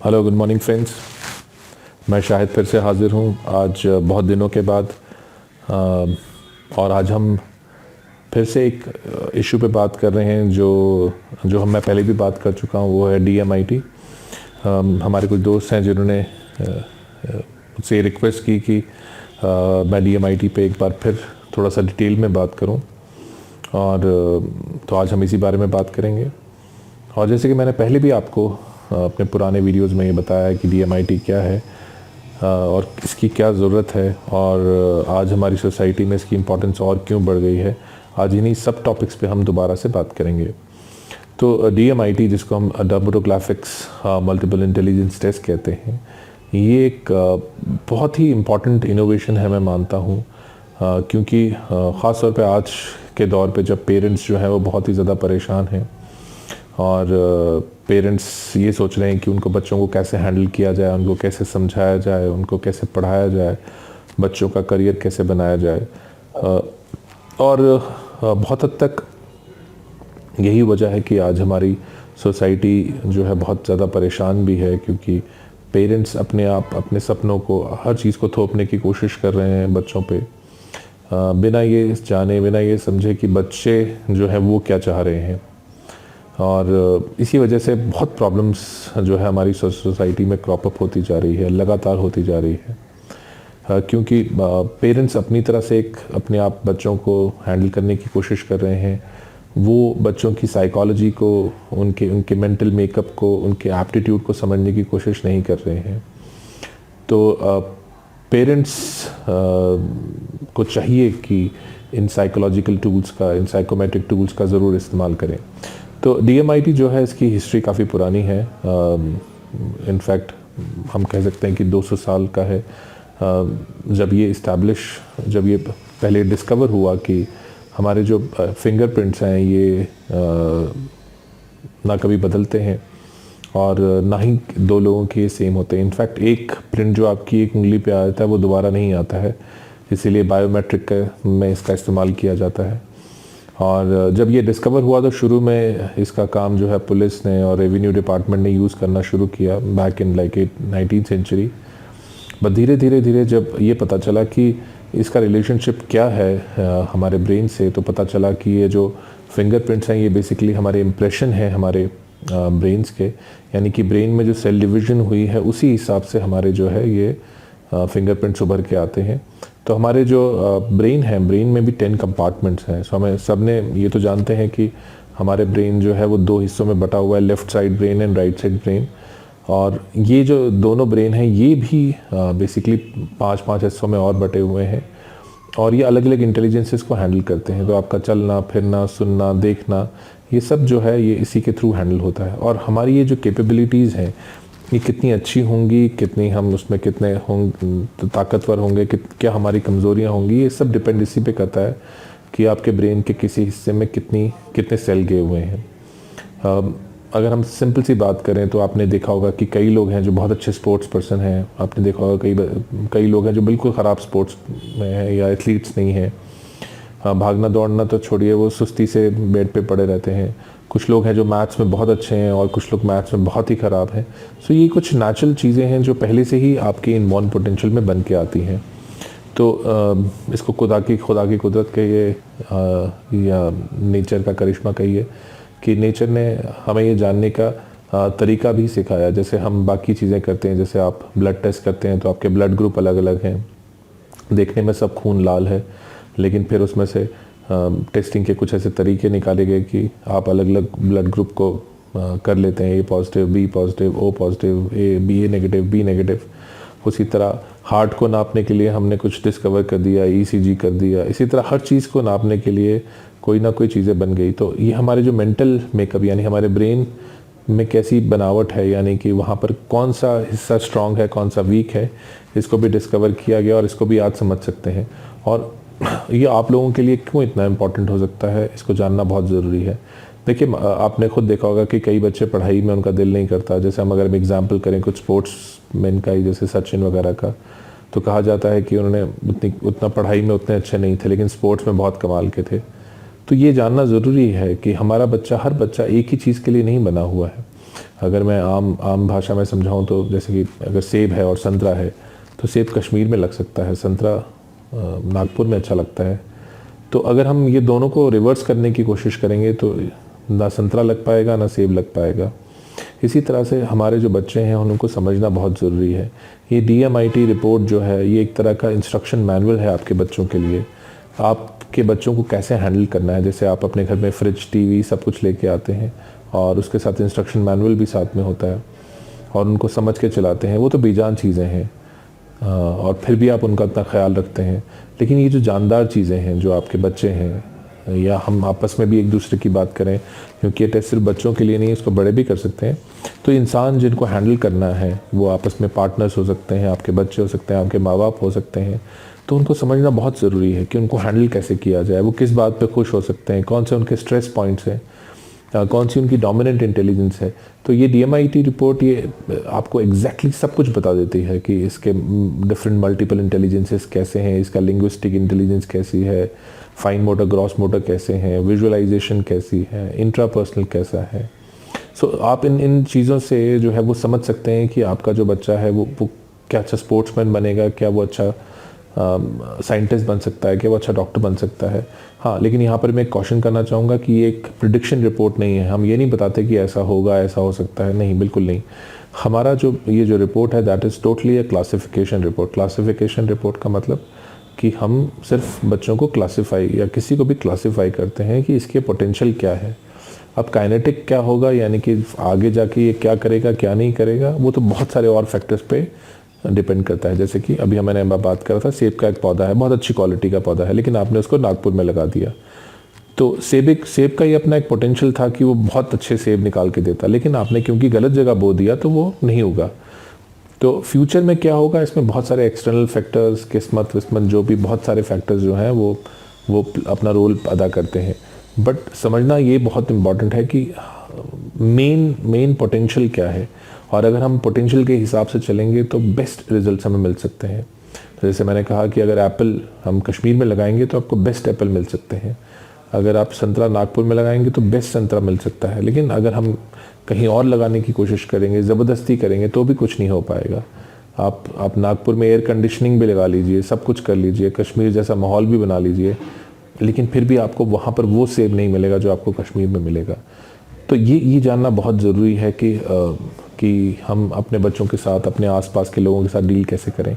Hello, good morning friends. मैं शाहिद फिर से हाज़िर हूँ आज बहुत दिनों के बाद। और आज हम फिर से एक इशू पे बात कर रहे हैं जो जो हम मैं पहले भी बात कर चुका हूँ, वो है DMIT। हमारे कुछ दोस्त हैं जिन्होंने मुझसे रिक्वेस्ट की कि मैं DMIT पे एक बार फिर थोड़ा सा डिटेल में बात करूँ, और तो आज हम इसी बारे में बात करेंगे। और जैसे कि मैंने पहले भी आपको अपने पुराने वीडियोस में ये बताया है कि DMIT क्या है और इसकी क्या ज़रूरत है, और आज हमारी सोसाइटी में इसकी इम्पोर्टेंस और क्यों बढ़ गई है। आज इन्हीं सब टॉपिक्स पे हम दोबारा से बात करेंगे। तो DMIT, जिसको हम डर्मेटोग्राफिक्स मल्टीपल इंटेलिजेंस टेस्ट कहते हैं, ये एक बहुत ही इम्पॉर्टेंट इनोवेशन है, मैं मानता हूँ। क्योंकि ख़ास तौर पे आज के दौर पे जब पेरेंट्स जो हैं वो बहुत ही ज़्यादा परेशान हैं, और पेरेंट्स ये सोच रहे हैं कि उनको बच्चों को कैसे हैंडल किया जाए, उनको कैसे समझाया जाए, उनको कैसे पढ़ाया जाए, बच्चों का करियर कैसे बनाया जाए। और बहुत हद तक यही वजह है कि आज हमारी सोसाइटी जो है बहुत ज़्यादा परेशान भी है, क्योंकि पेरेंट्स अपने आप अपने सपनों को, हर चीज़ को थोपने की कोशिश कर रहे हैं बच्चों पे, बिना ये जाने, बिना ये समझे कि बच्चे जो है वो क्या चाह रहे हैं। और इसी वजह से बहुत प्रॉब्लम्स जो है हमारी सोसाइटी में क्रॉप अप होती जा रही है, लगातार होती जा रही है। क्योंकि पेरेंट्स अपनी तरह से एक अपने आप बच्चों को हैंडल करने की कोशिश कर रहे हैं। वो बच्चों की साइकोलॉजी को, उनके मेंटल मेकअप को, उनके एप्टीट्यूड को समझने की कोशिश नहीं कर रहे हैं। तो पेरेंट्स को चाहिए कि इन साइकोलॉजिकल टूल्स का, इन साइकोमेट्रिक टूल्स का ज़रूर इस्तेमाल करें। तो DMIT जो है, इसकी हिस्ट्री काफ़ी पुरानी है। इनफैक्ट हम कह सकते हैं कि 200 साल का है। जब ये पहले डिस्कवर हुआ कि हमारे जो फिंगरप्रिंट्स हैं ये ना कभी बदलते हैं और ना ही दो लोगों के सेम होते हैं। इनफैक्ट एक प्रिंट जो आपकी एक उंगली पे आता है वो दोबारा नहीं आता है, इसीलिए बायोमेट्रिक में इसका इस्तेमाल किया जाता है। और जब ये डिस्कवर हुआ तो शुरू में इसका काम जो है पुलिस ने और रेवेन्यू डिपार्टमेंट ने यूज़ करना शुरू किया back in 19th century. But धीरे धीरे जब ये पता चला कि इसका रिलेशनशिप क्या है हमारे ब्रेन से, तो पता चला कि ये जो फिंगरप्रिंट्स हैं ये बेसिकली हमारे इम्प्रेशन हैं हमारे ब्रेन्स के, यानी कि ब्रेन में जो सेल डिवीज़न हुई है उसी हिसाब से हमारे जो है ये फिंगरप्रिंट्स उभर के आते हैं। तो हमारे जो ब्रेन है, ब्रेन में भी 10 कंपार्टमेंट्स हैं। सो हमें सब ने ये तो जानते हैं कि हमारे ब्रेन जो है वो 2 हिस्सों में बटा हुआ है, left side brain and right side brain. और ये जो दोनों ब्रेन हैं ये भी बेसिकली 5-5 हिस्सों में और बटे हुए हैं, और ये अलग अलग इंटेलिजेंसेस को हैंडल करते हैं। तो आपका चलना फिरना, सुनना, देखना, ये सब जो है ये इसी के थ्रू हैंडल होता है। और हमारी ये जो कैपेबिलिटीज़ हैं ये कितनी अच्छी होंगी, कितनी हम उसमें कितने होंगे ताकतवर होंगे, क्या हमारी कमज़ोरियाँ होंगी, ये सब डिपेंड इसी पे करता है कि आपके ब्रेन के किसी हिस्से में कितने सेल गए हुए हैं। अगर हम सिंपल सी बात करें तो आपने देखा होगा कि कई लोग हैं जो बहुत अच्छे स्पोर्ट्स पर्सन हैं। आपने देखा होगा कई लोग हैं जो बिल्कुल ख़राब स्पोर्ट्स में हैं या एथलीट्स नहीं हैं। भागना दौड़ना तो छोड़िए, वो सुस्ती से बेड पे पड़े रहते हैं। कुछ लोग हैं जो मैथ्स में बहुत अच्छे हैं और कुछ लोग मैथ्स में बहुत ही ख़राब हैं। सो ये कुछ नेचुरल चीज़ें हैं जो पहले से ही आपके इनबॉर्न पोटेंशियल में बन के आती हैं। तो इसको खुदा की कुदरत कहिए या नेचर का करिश्मा कहिए कि नेचर ने हमें ये जानने का तरीका भी सिखाया। जैसे हम बाकी चीज़ें करते हैं, जैसे आप ब्लड टेस्ट करते हैं तो आपके ब्लड ग्रुप अलग अलग हैं, देखने में सब खून लाल है, लेकिन फिर उसमें से टेस्टिंग के कुछ ऐसे तरीके निकाले गए कि आप अलग अलग ब्लड ग्रुप को कर लेते हैं, A positive, B positive, O positive, A negative, B negative. उसी तरह हार्ट को नापने के लिए हमने कुछ डिस्कवर कर दिया, ECG कर दिया। इसी तरह हर चीज़ को नापने के लिए कोई ना कोई चीज़ें बन गई। तो ये हमारे जो मेंटल मेकअप, यानी हमारे ब्रेन में कैसी बनावट है, यानी कि वहाँ पर कौन सा हिस्सा स्ट्रांग है, कौन सा वीक है, इसको भी डिस्कवर किया गया और इसको भी आज समझ सकते हैं। और ये आप लोगों के लिए क्यों इतना इम्पोर्टेंट हो सकता है, इसको जानना बहुत ज़रूरी है। देखिए, आपने खुद देखा होगा कि कई बच्चे पढ़ाई में उनका दिल नहीं करता। जैसे हम अगर एग्जांपल करें कुछ स्पोर्ट्स मैन का ही, जैसे सचिन वगैरह का, तो कहा जाता है कि उन्होंने उतना पढ़ाई में उतने अच्छे नहीं थे, लेकिन स्पोर्ट्स में बहुत कमाल के थे। तो ये जानना ज़रूरी है कि हमारा बच्चा, हर बच्चा एक ही चीज़ के लिए नहीं बना हुआ है। अगर मैं आम भाषा में समझाऊं तो जैसे कि अगर सेब है और संतरा है, तो सेब कश्मीर में लग सकता है, संतरा नागपुर में अच्छा लगता है। तो अगर हम ये दोनों को रिवर्स करने की कोशिश करेंगे तो ना संतरा लग पाएगा ना सेब लग पाएगा। इसी तरह से हमारे जो बच्चे हैं उनको समझना बहुत ज़रूरी है। ये DMIT रिपोर्ट जो है ये एक तरह का इंस्ट्रक्शन मैनुअल है आपके बच्चों के लिए, आपके बच्चों को कैसे हैंडल करना है। जैसे आप अपने घर में फ्रिज, टीवी सब कुछ लेके आते हैं और उसके साथ इंस्ट्रक्शन मैनुअल भी साथ में होता है और उनको समझ के चलाते हैं, वो तो बेजान चीज़ें हैं और फिर भी आप उनका इतना ख्याल रखते हैं। लेकिन ये जो जानदार चीज़ें हैं, जो आपके बच्चे हैं, या हम आपस में भी एक दूसरे की बात करें, क्योंकि ये टेस्ट सिर्फ बच्चों के लिए नहीं, इसको बड़े भी कर सकते हैं। तो इंसान जिनको हैंडल करना है वो आपस में पार्टनर्स हो सकते हैं, आपके बच्चे हो सकते हैं, आपके माँ बाप हो सकते हैं। तो उनको समझना बहुत ज़रूरी है कि उनको हैंडल कैसे किया जाए, वो किस बात पे खुश हो सकते हैं, कौन से उनके स्ट्रेस पॉइंट्स हैं, कौन सी उनकी डोमिनेंट इंटेलिजेंस है। तो ये DMIT रिपोर्ट ये आपको एग्जैक्टली सब कुछ बता देती है कि इसके डिफरेंट मल्टीपल इंटेलिजेंसेस कैसे हैं, इसका लिंग्विस्टिक इंटेलिजेंस कैसी है, फाइन मोटर, ग्रॉस मोटर कैसे हैं, विजुअलाइजेशन कैसी है, इंट्रापर्सनल कैसा है। सो आप इन चीज़ों से जो है वो समझ सकते हैं कि आपका जो बच्चा है वो क्या अच्छा स्पोर्ट्समैन बनेगा, क्या वो अच्छा साइंटिस्ट बन सकता है, क्या वो अच्छा डॉक्टर बन सकता है। हाँ, लेकिन यहाँ पर मैं एक कॉशन करना चाहूँगा कि ये एक प्रिडिक्शन रिपोर्ट नहीं है। हम ये नहीं बताते कि ऐसा होगा, ऐसा हो सकता है, नहीं, बिल्कुल नहीं। हमारा ये जो रिपोर्ट है that is totally a classification report. Classification report का मतलब कि हम सिर्फ बच्चों को क्लासीफाई या किसी को भी क्लासीफाई करते हैं कि इसके पोटेंशियल क्या है। अब काइनेटिक क्या होगा, यानी कि आगे जाके ये क्या करेगा क्या नहीं करेगा, वो तो बहुत सारे और फैक्टर्स पे डिपेंड करता है। जैसे कि अभी मैंने बात करा था, सेब का एक पौधा है, बहुत अच्छी क्वालिटी का पौधा है, लेकिन आपने उसको नागपुर में लगा दिया। तो सेब का ही अपना एक पोटेंशियल था कि वो बहुत अच्छे सेब निकाल के देता, लेकिन आपने क्योंकि गलत जगह बो दिया तो वो नहीं होगा। तो फ्यूचर में क्या होगा, इसमें बहुत सारे एक्सटर्नल फैक्टर्स, किस्मत विस्मत, जो भी बहुत सारे फैक्टर्स जो हैं वो अपना रोल अदा करते हैं। बट समझना ये बहुत इम्पॉर्टेंट है कि मेन पोटेंशियल क्या है, और अगर हम पोटेंशियल के हिसाब से चलेंगे तो बेस्ट रिजल्ट्स हमें मिल सकते हैं। तो जैसे मैंने कहा कि अगर एप्पल हम कश्मीर में लगाएंगे तो आपको बेस्ट एप्पल मिल सकते हैं, अगर आप संतरा नागपुर में लगाएंगे तो बेस्ट संतरा मिल सकता है। लेकिन अगर हम कहीं और लगाने की कोशिश करेंगे, ज़बरदस्ती करेंगे, तो भी कुछ नहीं हो पाएगा। आप नागपुर में एयर कंडीशनिंग भी लगा लीजिए, सब कुछ कर लीजिए, कश्मीर जैसा माहौल भी बना लीजिए, लेकिन फिर भी आपको वहाँ पर वो सेब नहीं मिलेगा जो आपको कश्मीर में मिलेगा। तो ये जानना बहुत ज़रूरी है कि हम अपने बच्चों के साथ, अपने आसपास के लोगों के साथ डील कैसे करें।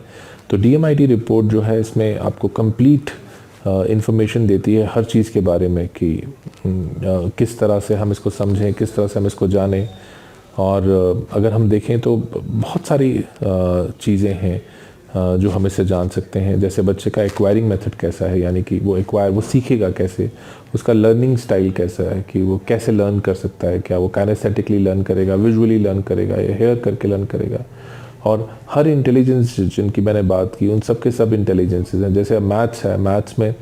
तो DMIT रिपोर्ट जो है इसमें आपको कंप्लीट इंफॉर्मेशन देती है हर चीज़ के बारे में कि किस तरह से हम इसको समझें, किस तरह से हम इसको जानें। और अगर हम देखें तो बहुत सारी चीज़ें हैं जो हम इससे जान सकते हैं। जैसे बच्चे का एक्वायरिंग मेथड कैसा है, यानी कि वो सीखेगा कैसे, उसका लर्निंग स्टाइल कैसा है, कि वो कैसे लर्न कर सकता है, क्या वो काइनेस्थेटिकली लर्न करेगा, विजुअली लर्न करेगा या हेयर करके लर्न करेगा। और हर इंटेलिजेंस जिनकी मैंने बात की उन सब के सब इंटेलिजेंसेस हैं। जैसे अब मैथ्स है, मैथ्स में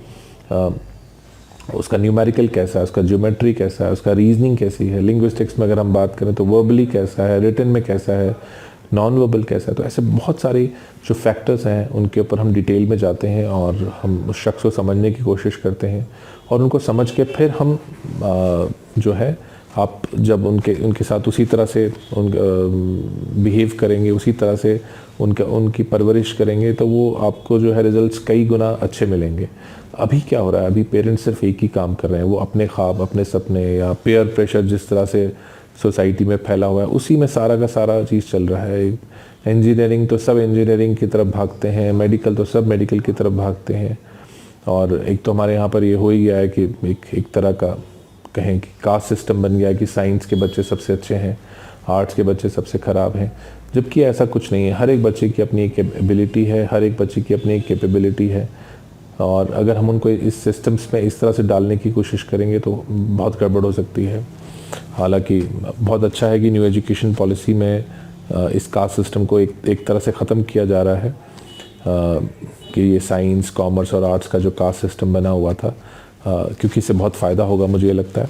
उसका न्यूमेरिकल कैसा है, उसका ज्योमेट्री कैसा है, उसका रीजनिंग कैसी है। लिंग्विस्टिक्स में अगर हम बात करें तो वर्बली कैसा है, रिटन में कैसा है, नॉन वर्बल कैसा है। तो ऐसे बहुत सारे जो फैक्टर्स हैं उनके ऊपर हम डिटेल में जाते हैं और हम उस शख्स को समझने की कोशिश करते हैं, और उनको समझ के फिर हम जो है आप जब उनके साथ उसी तरह से बिहेव करेंगे, उसी तरह से उनकी परवरिश करेंगे, तो वो आपको जो है रिजल्ट्स कई गुना अच्छे मिलेंगे। अभी क्या हो रहा है, अभी पेरेंट्स सिर्फ एक ही काम कर रहे हैं, वो अपने ख्वाब, अपने सपने या पेयर प्रेशर जिस तरह से सोसाइटी में फैला हुआ है उसी में सारा का सारा चीज़ चल रहा है। इंजीनियरिंग तो सब इंजीनियरिंग की तरफ भागते हैं, मेडिकल तो सब मेडिकल की तरफ भागते हैं। और एक तो हमारे यहाँ पर ये हो ही गया है कि एक तरह का कहें कि कास्ट सिस्टम बन गया है कि साइंस के बच्चे सबसे अच्छे हैं, आर्ट्स के बच्चे सबसे ख़राब हैं, जबकि ऐसा कुछ नहीं है। हर एक बच्चे की अपनी एक एबिलिटी है, हर एक बच्चे की अपनी एक कैपेबिलिटी है, और अगर हम उनको इस सिस्टम्स में इस तरह से डालने की कोशिश करेंगे तो बहुत गड़बड़ हो सकती है। हालांकि बहुत अच्छा है कि न्यू एजुकेशन पॉलिसी में इस कास्ट सिस्टम को एक तरह से ख़त्म किया जा रहा है, कि ये साइंस, कॉमर्स और आर्ट्स का जो कास्ट सिस्टम बना हुआ था, क्योंकि इससे बहुत फ़ायदा होगा मुझे ये लगता है।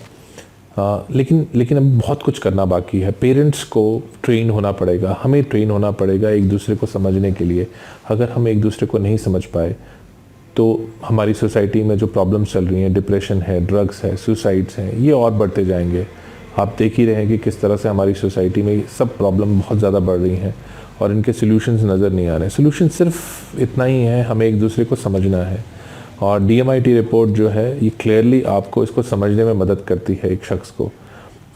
लेकिन अब बहुत कुछ करना बाकी है। पेरेंट्स को ट्रेन होना पड़ेगा, हमें ट्रेन होना पड़ेगा एक दूसरे को समझने के लिए। अगर हम एक दूसरे को नहीं समझ पाए तो हमारी सोसाइटी में जो प्रॉब्लम्स चल रही हैं, डिप्रेशन है, ड्रग्स है, सुसाइड्स हैं, ये और बढ़ते जाएंगे। आप देख ही रहे हैं कि किस तरह से हमारी सोसाइटी में सब प्रॉब्लम बहुत ज़्यादा बढ़ रही हैं और इनके सॉल्यूशंस नज़र नहीं आ रहे हैं। सॉल्यूशन सिर्फ इतना ही है, हमें एक दूसरे को समझना है। और DMIT रिपोर्ट जो है ये क्लियरली आपको इसको समझने में मदद करती है एक शख्स को।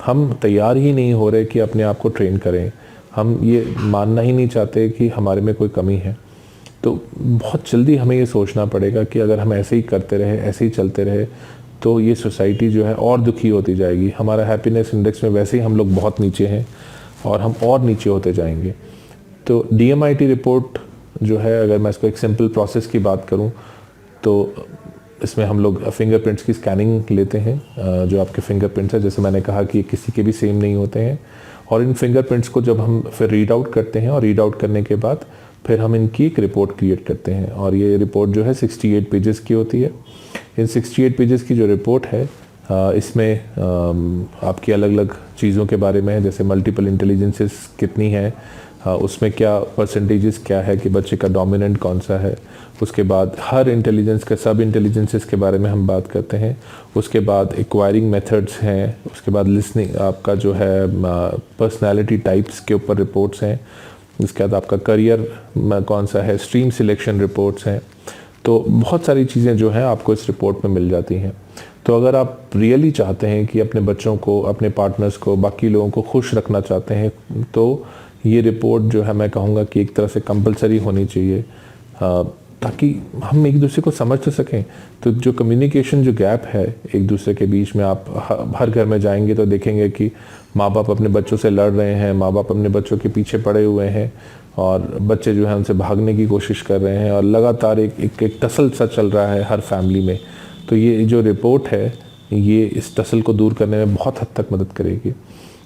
हम तैयार ही नहीं हो रहे कि अपने आप को ट्रेन करें, हम ये मानना ही नहीं चाहते कि हमारे में कोई कमी है। तो बहुत जल्दी हमें ये सोचना पड़ेगा कि अगर हम ऐसे ही करते रहे, ऐसे ही चलते रहे, तो ये सोसाइटी जो है और दुखी होती जाएगी। हमारा हैप्पीनेस इंडेक्स में वैसे ही हम लोग बहुत नीचे हैं और हम और नीचे होते जाएंगे। तो DMIT रिपोर्ट जो है, अगर मैं इसको एक सिंपल प्रोसेस की बात करूं, तो इसमें हम लोग फिंगरप्रिंट्स की स्कैनिंग लेते हैं। जो आपके फिंगरप्रिंट्स है, जैसे मैंने कहा कि किसी के भी सेम नहीं होते हैं, और इन फिंगरप्रिंट्स को जब हम फिर रीड आउट करते हैं और रीड आउट करने के बाद फिर हम इनकी एक रिपोर्ट क्रिएट करते हैं। और ये रिपोर्ट जो है 68 पेजेस की होती है। इन 68 पेजेस की जो रिपोर्ट है, इसमें आपकी अलग अलग चीज़ों के बारे में है, जैसे मल्टीपल इंटेलिजेंसेस कितनी है, उसमें क्या परसेंटेजेस क्या है कि बच्चे का डोमिनेंट कौन सा है। उसके बाद हर इंटेलिजेंस के सब इंटेलिजेंसेस के बारे में हम बात करते हैं। उसके बाद एक्वायरिंग मेथड्स हैं। उसके बाद लिसनिंग, आपका जो है पर्सनालिटी टाइप्स के ऊपर रिपोर्ट्स हैं। उसके बाद आपका करियर कौन सा है, स्ट्रीम सिलेक्शन रिपोर्ट्स हैं। तो बहुत सारी चीज़ें जो हैं आपको इस रिपोर्ट में मिल जाती हैं। तो अगर आप रियली चाहते हैं कि अपने बच्चों को, अपने पार्टनर्स को, बाकी लोगों को खुश रखना चाहते हैं, तो ये रिपोर्ट जो है मैं कहूँगा कि एक तरह से कंपलसरी होनी चाहिए, ताकि हम एक दूसरे को समझ तो सकें। तो जो कम्युनिकेशन जो गैप है एक दूसरे के बीच में, आप हर घर में जाएंगे तो देखेंगे कि माँ बाप अपने बच्चों से लड़ रहे हैं, माँ बाप अपने बच्चों के पीछे पड़े हुए हैं और बच्चे जो है उनसे भागने की कोशिश कर रहे हैं, और लगातार एक टसल सा चल रहा है हर फैमिली में। तो ये जो रिपोर्ट है ये इस टसल को दूर करने में बहुत हद तक मदद करेगी।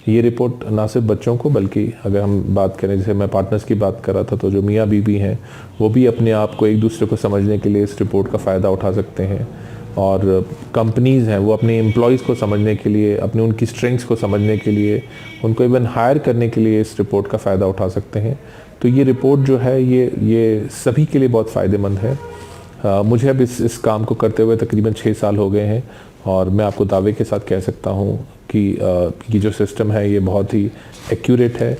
ये रिपोर्ट ना सिर्फ बच्चों को, बल्कि अगर हम बात करें, जैसे मैं पार्टनर्स की बात कर रहा था, तो जो मियाँ बीवी हैं वो भी अपने आप को एक दूसरे को समझने के लिए इस रिपोर्ट का फ़ायदा उठा सकते हैं। और कंपनीज़ हैं वो अपने एम्प्लॉयज़ को समझने के लिए, अपने उनकी स्ट्रेंथ्स को समझने के लिए, उनको इवन हायर करने के लिए इस रिपोर्ट का फ़ायदा उठा सकते हैं। तो ये रिपोर्ट जो है ये सभी के लिए बहुत फ़ायदेमंद है। मुझे अब इस काम को करते हुए तकरीबन 6 साल हो गए हैं, और मैं आपको दावे के साथ कह सकता हूँ कि ये जो सिस्टम है ये बहुत ही एक्यूरेट है।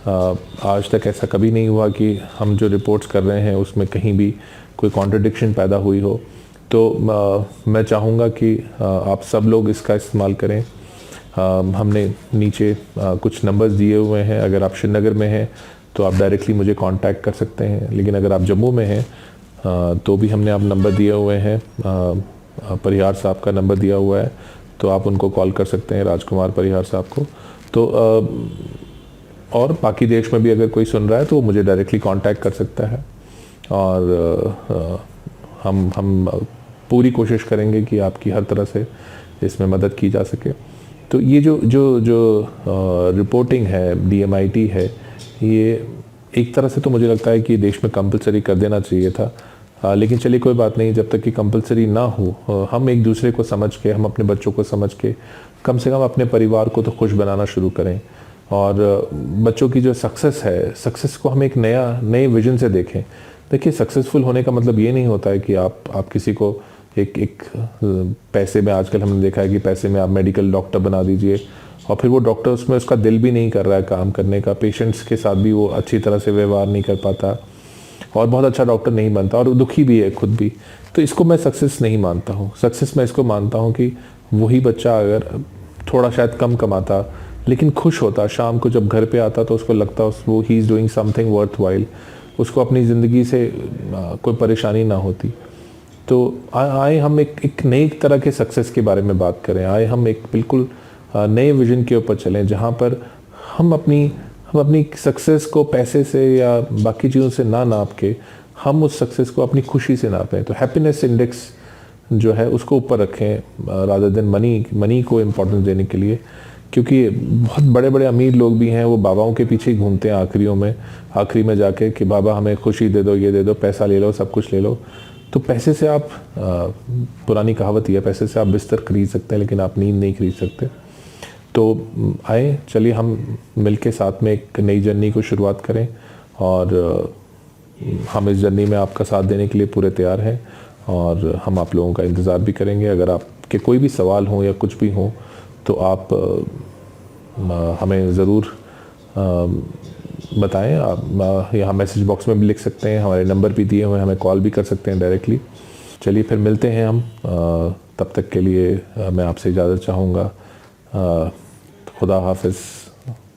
आज तक ऐसा कभी नहीं हुआ कि हम जो रिपोर्ट्स कर रहे हैं उसमें कहीं भी कोई कॉन्ट्रडिक्शन पैदा हुई हो। तो मैं चाहूँगा कि आप सब लोग इसका इस्तेमाल करें। हमने नीचे कुछ नंबर्स दिए हुए हैं। अगर आप श्रीनगर में हैं तो आप डायरेक्टली मुझे कांटेक्ट कर सकते हैं, लेकिन अगर आप जम्मू में हैं तो भी हमने आप नंबर दिए हुए हैं। परिहार साहब का नंबर दिया हुआ है, तो आप उनको कॉल कर सकते हैं, राजकुमार परिहार साहब को। तो और बाकी देश में भी अगर कोई सुन रहा है तो वो मुझे डायरेक्टली कांटेक्ट कर सकता है, और हम पूरी कोशिश करेंगे कि आपकी हर तरह से इसमें मदद की जा सके। तो ये जो रिपोर्टिंग है, DMIT है, ये एक तरह से तो मुझे लगता है कि देश में कंपलसरी कर देना चाहिए था। लेकिन चलिए कोई बात नहीं, जब तक कि कंपलसरी ना हो, हम एक दूसरे को समझ के, हम अपने बच्चों को समझ के, कम से कम अपने परिवार को तो खुश बनाना शुरू करें। और बच्चों की जो सक्सेस है, सक्सेस को हम एक नए विजन से देखें। देखिए, सक्सेसफुल होने का मतलब ये नहीं होता है कि आप किसी को एक पैसे में, आजकल हमने देखा है कि पैसे में आप मेडिकल डॉक्टर बना दीजिए, और फिर वो डॉक्टर उसमें उसका दिल भी नहीं कर रहा है काम करने का, पेशेंट्स के साथ भी वो अच्छी तरह से व्यवहार नहीं कर पाता और बहुत अच्छा डॉक्टर नहीं बनता, और दुखी भी है खुद भी। तो इसको मैं सक्सेस नहीं मानता हूँ। सक्सेस मैं इसको मानता हूँ कि वही बच्चा अगर थोड़ा शायद कम कमाता लेकिन खुश होता, शाम को जब घर पे आता तो उसको लगता वो he is doing something worth while, उसको अपनी ज़िंदगी से कोई परेशानी ना होती। तो आए हम एक नई तरह के सक्सेस के बारे में बात करें। आए हम एक बिल्कुल नए विजन के ऊपर चलें, जहाँ पर हम अपनी सक्सेस को पैसे से या बाकी चीज़ों से ना नाप के हम उस सक्सेस को अपनी खुशी से नापें। तो हैप्पीनेस इंडेक्स जो है उसको ऊपर रखें रादर देन मनी को इम्पोर्टेंस देने के लिए, क्योंकि बहुत बड़े बड़े अमीर लोग भी हैं, वो बाबाओं के पीछे ही घूमते हैं आखिरी में जाके कि बाबा हमें खुशी दे दो, ये दे दो, पैसा ले लो, सब कुछ ले लो। तो पैसे से आप पुरानी कहावत है, पैसे से आप बिस्तर खरीद सकते हैं लेकिन आप नींद नहीं खरीद सकते। तो आए, चलिए हम मिलके साथ में एक नई जर्नी को शुरुआत करें, और हम इस जर्नी में आपका साथ देने के लिए पूरे तैयार हैं, और हम आप लोगों का इंतज़ार भी करेंगे। अगर आपके कोई भी सवाल हो या कुछ भी हो तो आप हमें ज़रूर बताएं। आप यहाँ मैसेज बॉक्स में भी लिख सकते हैं, हमारे नंबर भी दिए हुए हैं, हमें कॉल भी कर सकते हैं डायरेक्टली। चलिए फिर मिलते हैं हम। तब तक के लिए मैं आपसे इजाज़त चाहूँगा। खुदा हाफिज़।